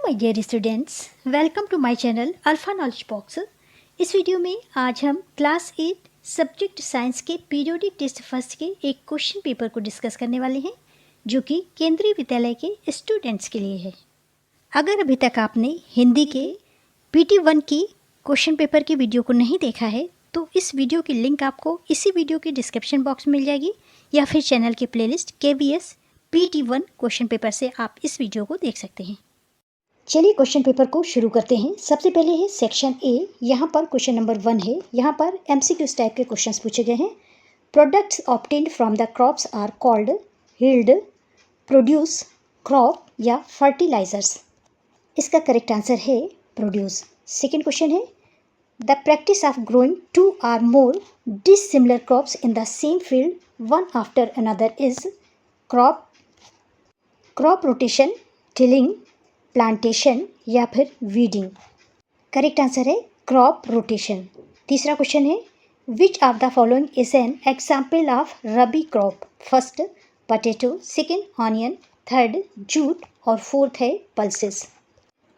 My dear students, welcome to my channel alpha knowledge box. इस video में आज हम क्लास 8 सब्जेक्ट साइंस के पीरियोडिक टेस्ट फर्स्ट के एक क्वेश्चन पेपर को डिस्कस करने वाले हैं, जो कि केंद्रीय विद्यालय के स्टूडेंट्स के लिए है। अगर अभी तक आपने हिंदी के PT1 की क्वेश्चन पेपर की वीडियो को नहीं देखा है तो इस वीडियो की लिंक आपको इसी वीडियो के डिस्क्रिप्शन बॉक्स में मिल जाएगी, या फिर चैनल के playlist KVS PT1 question paper से आप इस वीडियो को देख सकते हैं। चलिए क्वेश्चन पेपर को शुरू करते हैं। सबसे पहले है सेक्शन ए। यहाँ पर क्वेश्चन नंबर 1 है। यहाँ पर MCQs टाइप के क्वेश्चंस पूछे गए हैं। Products obtained from the crops are called yield, produce, crop या फर्टिलाइजर्स। इसका करेक्ट आंसर है प्रोड्यूस। सेकेंड क्वेश्चन है the practice of growing 2 or more dissimilar crops in the same field one after another is crop rotation, tilling, plantation या फिर weeding. Correct answer है crop rotation. तीसरा question है which of the following is an example of rabi crop. First potato, second onion, third jute और fourth है pulses.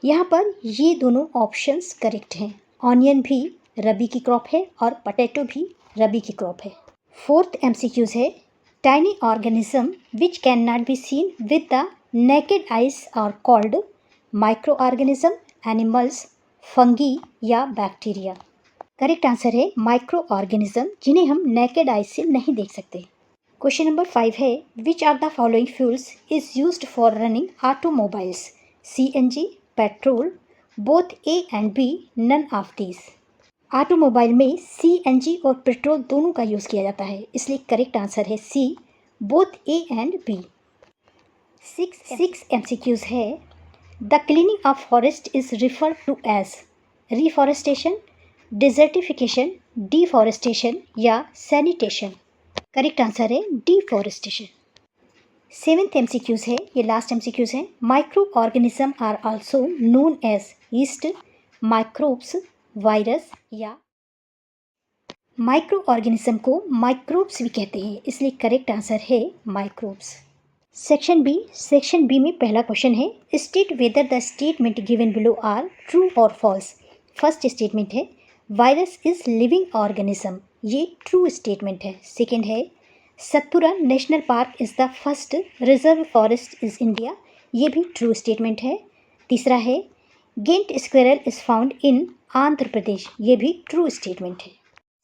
यहाँ पर ये दोनों ऑप्शंस करेक्ट हैं। ऑनियन भी रबी की क्रॉप है और पोटैटो भी रबी की क्रॉप है। फोर्थ MCQs है tiny organism which can not be seen with the naked eyes are called micro organism, animals, fungi या बैक्टीरिया। करेक्ट आंसर है माइक्रो ऑर्गेनिज्म, जिन्हें हम नेकेड आइज से नहीं देख सकते। क्वेश्चन नंबर 5 है which are the following fuels is used for running automobiles. CNG, petrol, both A and B, none of these. Automobile में CNG और पेट्रोल दोनों का यूज़ किया जाता है, इसलिए करेक्ट आंसर है C, बोथ A and B। 6 MCQs है the cleaning of forest is referred to as reforestation, desertification, deforestation या सैनिटेशन। करेक्ट आंसर है डिफॉरेस्टेशन। 7th MCQs है, ये लास्ट MCQs है। Micro organism are also known as yeast, microbes, virus या micro organism को microbes भी कहते हैं, इसलिए करेक्ट आंसर है माइक्रोब्स। सेक्शन बी में पहला क्वेश्चन है state whether the statement given below are true और फॉल्स। फर्स्ट स्टेटमेंट है वायरस इज लिविंग ऑर्गेनिज्म, ये ट्रू स्टेटमेंट है। सेकंड है Satpura national park is the first reserve forest is India, ये भी ट्रू स्टेटमेंट है। तीसरा है giant squirrel is found in Andhra Pradesh, ये भी ट्रू स्टेटमेंट है।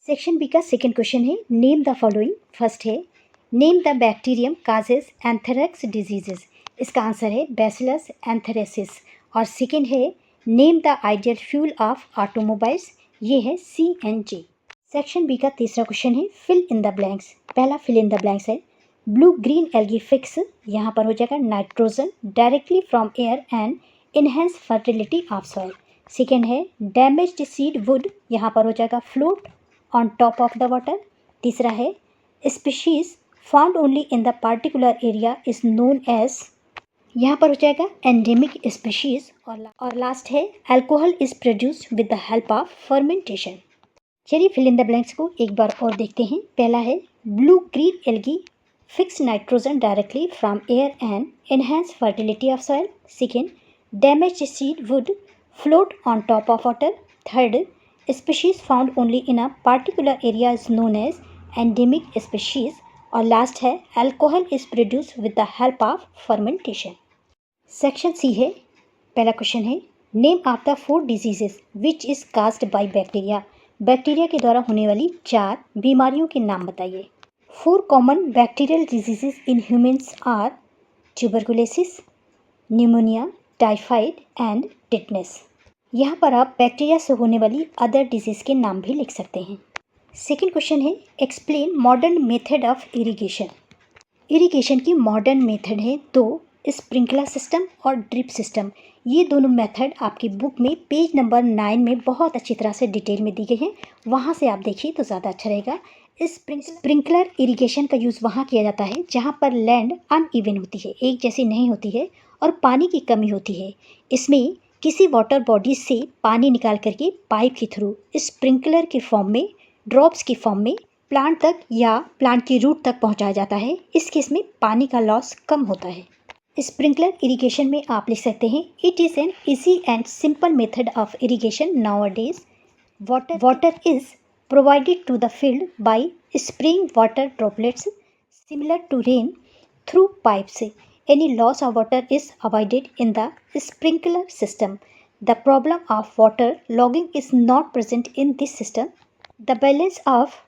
सेक्शन बी का सेकेंड क्वेश्चन है नेम द फॉलोइंग। फर्स्ट है name the bacterium causes anthrax diseases, इसका आंसर है बैसिलस एंथ्रेसिस। और सेकेंड है name the ideal fuel of automobiles, ये है CNG। सेक्शन बी का तीसरा क्वेश्चन है फिल इन द ब्लैंक्स। पहला फिल इन द ब्लैंक्स है ब्लू ग्रीन एल्गी फिक्स, यहाँ पर हो जाएगा nitrogen directly from air and enhance fertility of soil. Second है डैमेज्ड सीड वुड, यहाँ पर हो जाएगा float on top of the water. तीसरा है species found only in the particular area is known as, यहाँ पर हो जाएगा एंडेमिक स्पीशीज। और लास्ट है alcohol is produced with the help of fermentation. चलिए फिल इन द ब्लैंक्स को एक बार और देखते हैं। पहला है blue green algae fix nitrogen directly from air and enhance fertility of soil. Second damaged seed would float on top of water. Third species found only in a particular area is known as endemic species. और last है alcohol is produced with the help of fermentation. Section C है, पहला question है name of the 4 diseases which is caused by bacteria. Bacteria के द्वारा होने वाली 4 बीमारियों के नाम बताइए। 4 common bacterial diseases in humans are tuberculosis, pneumonia, typhoid and tetanus. यहाँ पर आप बैक्टीरिया से होने वाली अदर डिजीज के नाम भी लिख सकते हैं। सेकेंड क्वेश्चन है explain modern method of irrigation. Irrigation की मॉडर्न मेथड है 2 स्प्रिंकलर सिस्टम और ड्रिप सिस्टम। ये दोनों मेथड आपकी बुक में पेज नंबर 9 में बहुत अच्छी तरह से डिटेल में दी गई हैं, वहाँ से आप देखिए तो ज़्यादा अच्छा रहेगा। स्प्रिंकलर इरिगेशन का यूज़ वहाँ किया जाता है जहाँ पर लैंड अनइवन होती है, एक जैसी नहीं होती है और पानी की कमी होती है। इसमें किसी वाटर बॉडी से पानी निकाल करके पाइप के थ्रू स्प्रिंकलर के फॉर्म में, ड्रॉप्स की फॉर्म में प्लांट तक या प्लांट की रूट तक पहुंचाया जाता है। इस केस में पानी का लॉस कम होता है। स्प्रिंकलर इरिगेशन में आप लिख सकते हैं, it is an easy and simple method of irrigation now days. Water is provided to the field by spraying water droplets similar to rain through pipes. Any loss of water is avoided in the sprinkler system. The problem of water logging is not present in this system. The balance of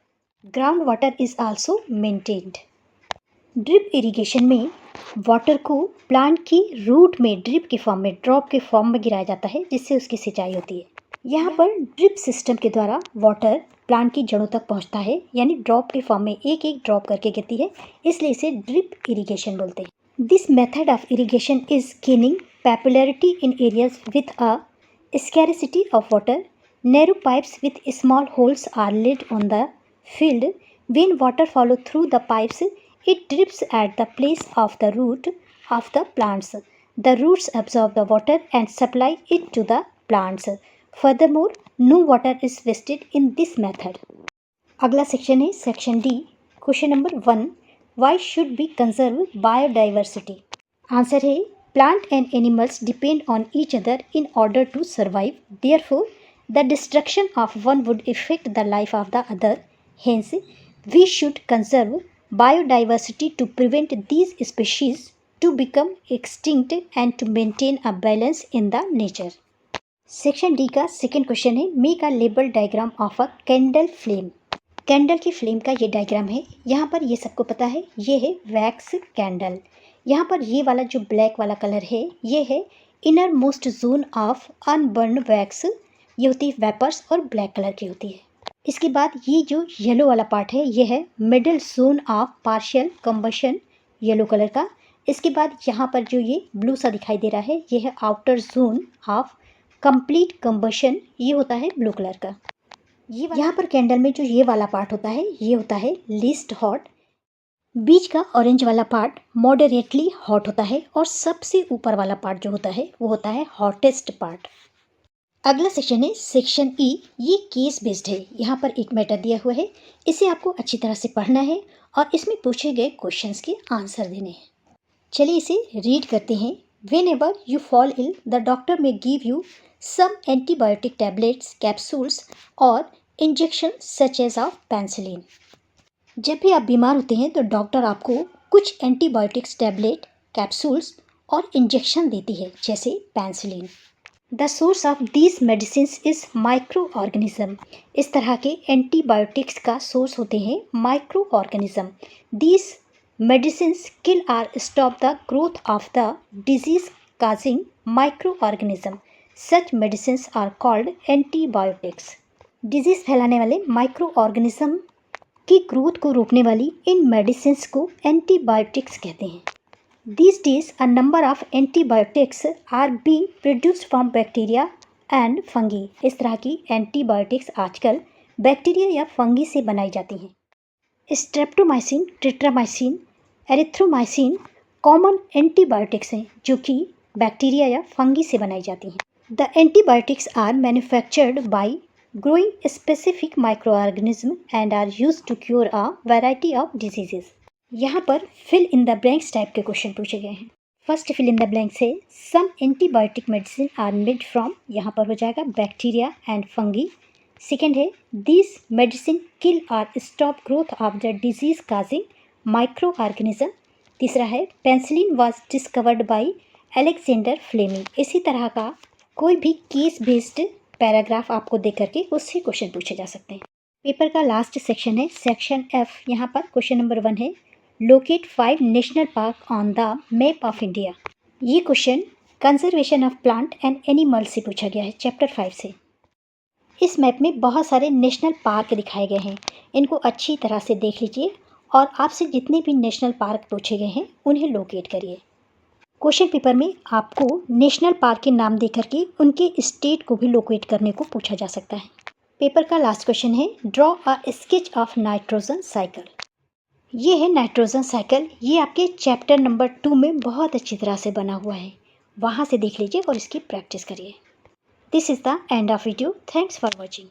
groundwater is also maintained. Drip irrigation में water को plant की root में drip के form में, drop के form में गिराया जाता है, जिससे उसकी सिंचाई होती है. यहाँ पर ड्रिप सिस्टम के द्वारा वाटर प्लांट की जड़ों तक पहुँचता है, यानी ड्रॉप के फॉर्म में एक एक ड्रॉप करके गिरती है, इसलिए इसे ड्रिप इरिगेशन बोलते हैं. This method of irrigation is gaining popularity in areas with a scarcity of water. Narrow pipes with small holes are laid on the field. When water follows through the pipes, it drips at the place of the root of the plants. The roots absorb the water and supply it to the plants. Furthermore, no water is wasted in this method. अगला section है section D. Question number 1, why should be conserve biodiversity. Answer है, plant and animals depend on each other in order to survive. Therefore, the destruction of one would affect the life of the other. Hence, we should conserve biodiversity to prevent these species to become extinct and to maintain a balance in the nature. Section D का second question है, make a label diagram of a candle flame. Candle की flame का ये diagram है. यहाँ पर ये सबको पता है, ये है वैक्स कैंडल. यहाँ पर ये वाला जो ब्लैक वाला कलर है, ये है inner most zone of unburn wax. ये होती है वेपर्स और ब्लैक कलर की होती है. इसके बाद ये जो येलो वाला पार्ट है, ये है middle zone of partial combustion, yellow colour का. इसके बाद यहाँ पर जो ये ब्लू सा दिखाई दे रहा है, ये है outer zone of complete combustion, ये होता है ब्लू कलर का. यहाँ पर कैंडल में जो ये वाला पार्ट होता है, ये होता है लीस्ट हॉट. बीच का ऑरेंज वाला पार्ट मॉडरेटली हॉट होता है और सबसे ऊपर वाला पार्ट जो होता है वो होता है हॉटेस्ट पार्ट. अगला सेक्शन है सेक्शन ई. ये केस बेस्ड है. यहाँ पर एक मैटर दिया हुआ है, इसे आपको अच्छी तरह से पढ़ना है और इसमें पूछे गए क्वेश्चंस के आंसर देने हैं. चलिए इसे रीड करते हैं. Whenever you fall ill, the doctor may give you some antibiotic tablets, capsules or injections such as of penicillin. जब भी आप बीमार होते हैं तो डॉक्टर आपको कुछ एंटीबायोटिक्स टैबलेट, कैप्सूल्स और इंजेक्शन देती है, जैसे penicillin. The source of these medicines is micro organism. इस तरह के एंटीबायोटिक्स का सोर्स होते हैं micro organism. These medicines kill or stop the growth of the disease causing microorganism. Such medicines are called antibiotics. Disease फैलाने वाले micro organism की growth को रोकने वाली इन मेडिसिन्स को एंटीबायोटिक्स कहते हैं. These days a number of antibiotics are being produced from bacteria and fungi. इस तरह की एंटीबायोटिक्स आजकल बैक्टीरिया या फंगी से बनाई जाती हैं. स्ट्रेप्टोमाइसिन, टेट्रामाइसिन, एरिथ्रोमाइसिन कॉमन एंटीबायोटिक्स हैं जो कि बैक्टीरिया या फंगी से बनाई जाती हैं. The antibiotics are manufactured by growing specific micro organism and are used to cure a variety of diseases. यहाँ पर fill in the blanks type के क्वेश्चन पूछे गए हैं. First fill in the blanks है, some antibiotic medicine are made from, यहाँ पर हो जाएगा बैक्टीरिया एंड फंगी. सेकेंड है, this medicine kill or stop growth of the disease causing micro organism. तीसरा है, penicillin was discovered by Alexander Fleming. इसी तरह का कोई भी केस बेस्ड पैराग्राफ आपको दे करके उससे क्वेश्चन पूछे जा सकते हैं. पेपर का लास्ट सेक्शन है सेक्शन एफ. यहाँ पर क्वेश्चन नंबर 1 है, locate 5 national park on the map of India. ये question conservation of plant and animal से पूछा गया है, चैप्टर 5 से. इस मैप में बहुत सारे नेशनल पार्क दिखाए गए हैं, इनको अच्छी तरह से देख लीजिए और आपसे जितने भी नेशनल पार्क पूछे गए हैं उन्हें लोकेट करिए. क्वेश्चन पेपर में आपको नेशनल पार्क के नाम देकर के उनके स्टेट को भी लोकेट करने को पूछा जा सकता है. पेपर का लास्ट क्वेश्चन है, draw a sketch of nitrogen cycle. ये है नाइट्रोजन साइकिल. ये आपके चैप्टर नंबर 2 में बहुत अच्छी तरह से बना हुआ है, वहाँ से देख लीजिए और इसकी प्रैक्टिस करिए. This is the end of video. Thanks for watching.